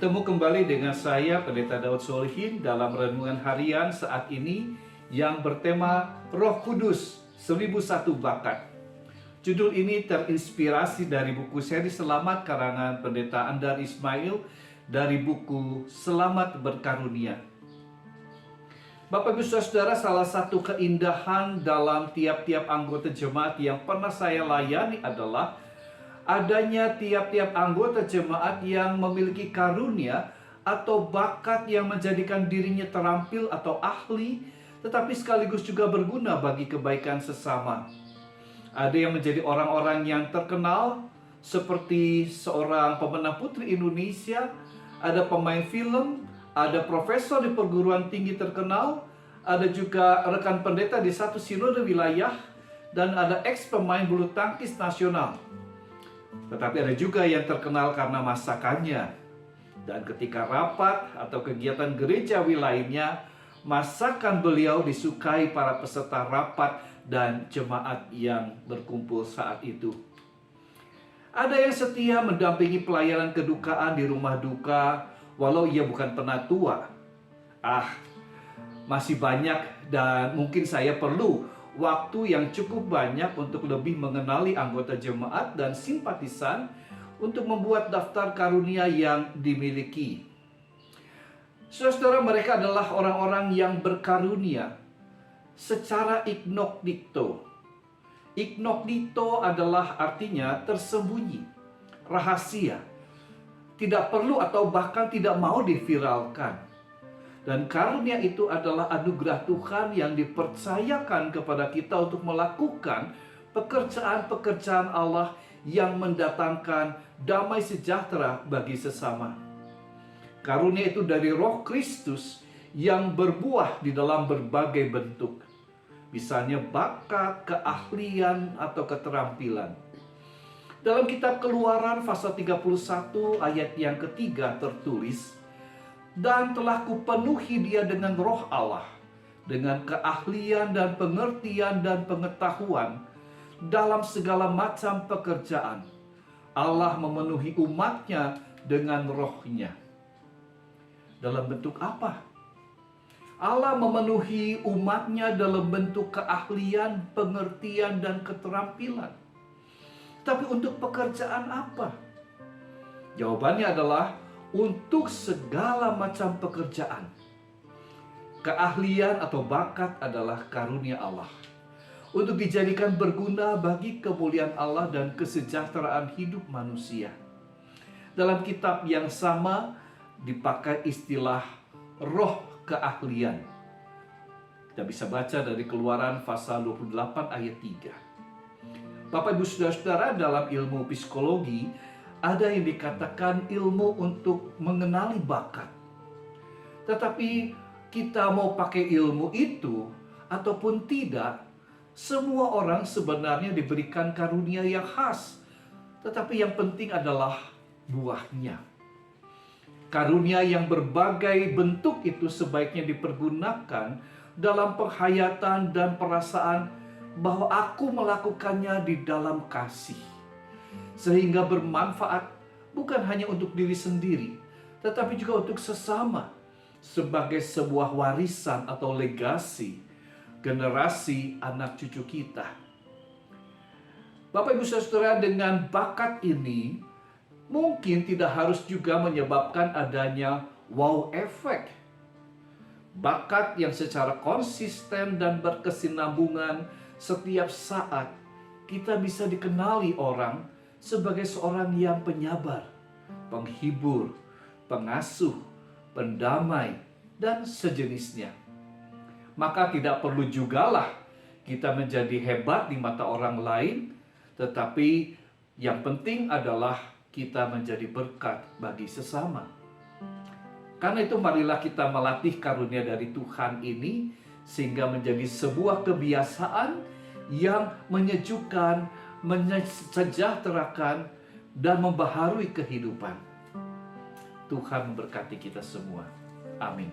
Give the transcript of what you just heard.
Bertemu kembali dengan saya, Pendeta Daud Solihin, dalam renungan harian saat ini yang bertema Roh Kudus 1001 Bakat. Judul ini terinspirasi dari buku seri Selamat karangan Pendeta Andar Ismail dari buku Selamat Berkarunia. Bapak Ibu Saudara, salah satu keindahan dalam tiap-tiap anggota jemaat yang pernah saya layani adalah adanya tiap-tiap anggota jemaat yang memiliki karunia atau bakat yang menjadikan dirinya terampil atau ahli, tetapi sekaligus juga berguna bagi kebaikan sesama. Ada yang menjadi orang-orang yang terkenal, seperti seorang pemenang putri Indonesia, ada pemain film, ada profesor di perguruan tinggi terkenal, ada juga rekan pendeta di satu sinode wilayah, dan ada ex-pemain bulu tangkis nasional. Tetapi ada juga yang terkenal karena masakannya. Dan ketika rapat atau kegiatan gerejawi lainnya, masakan beliau disukai para peserta rapat dan jemaat yang berkumpul saat itu. Ada yang setia mendampingi pelayanan kedukaan di rumah duka, walau ia bukan penatua. Masih banyak dan mungkin saya perlu waktu yang cukup banyak untuk lebih mengenali anggota jemaat dan simpatisan untuk membuat daftar karunia yang dimiliki. Saudara, mereka adalah orang-orang yang berkarunia secara incognito. Incognito adalah artinya tersembunyi, rahasia, tidak perlu atau bahkan tidak mau diviralkan. Dan karunia itu adalah anugerah Tuhan yang dipercayakan kepada kita untuk melakukan pekerjaan-pekerjaan Allah yang mendatangkan damai sejahtera bagi sesama. Karunia itu dari Roh Kristus yang berbuah di dalam berbagai bentuk. Misalnya bakat, keahlian, atau keterampilan. Dalam kitab Keluaran pasal 31 ayat yang ketiga tertulis, "Dan telah kupenuhi dia dengan roh Allah, dengan keahlian dan pengertian dan pengetahuan dalam segala macam pekerjaan. Allah memenuhi umatnya dengan rohnya." Dalam bentuk apa? Allah memenuhi umatnya dalam bentuk keahlian, pengertian, dan keterampilan. Tapi untuk pekerjaan apa? Jawabannya adalah untuk segala macam pekerjaan. Keahlian atau bakat adalah karunia Allah untuk dijadikan berguna bagi kemuliaan Allah dan kesejahteraan hidup manusia. Dalam kitab yang sama dipakai istilah roh keahlian. Kita bisa baca dari Keluaran pasal 28 ayat 3. Bapak Ibu Saudara-saudara, dalam ilmu psikologi ada yang dikatakan ilmu untuk mengenali bakat. Tetapi kita mau pakai ilmu itu ataupun tidak, semua orang sebenarnya diberikan karunia yang khas. Tetapi yang penting adalah buahnya. Karunia yang berbagai bentuk itu sebaiknya dipergunakan dalam penghayatan dan perasaan bahwa aku melakukannya di dalam kasih, sehingga bermanfaat bukan hanya untuk diri sendiri, tetapi juga untuk sesama, sebagai sebuah warisan atau legasi generasi anak cucu kita. Bapak Ibu Saudara, dengan bakat ini mungkin tidak harus juga menyebabkan adanya wow effect. Bakat yang secara konsisten dan berkesinambungan setiap saat kita bisa dikenali orang sebagai seorang yang penyabar, penghibur, pengasuh, pendamai, dan sejenisnya. Maka tidak perlu jugalah kita menjadi hebat di mata orang lain, tetapi yang penting adalah kita menjadi berkat bagi sesama. Karena itu marilah kita melatih karunia dari Tuhan ini sehingga menjadi sebuah kebiasaan yang menyejukkan, mensejahterakan, dan membaharui kehidupan. Tuhan memberkati kita semua. Amin.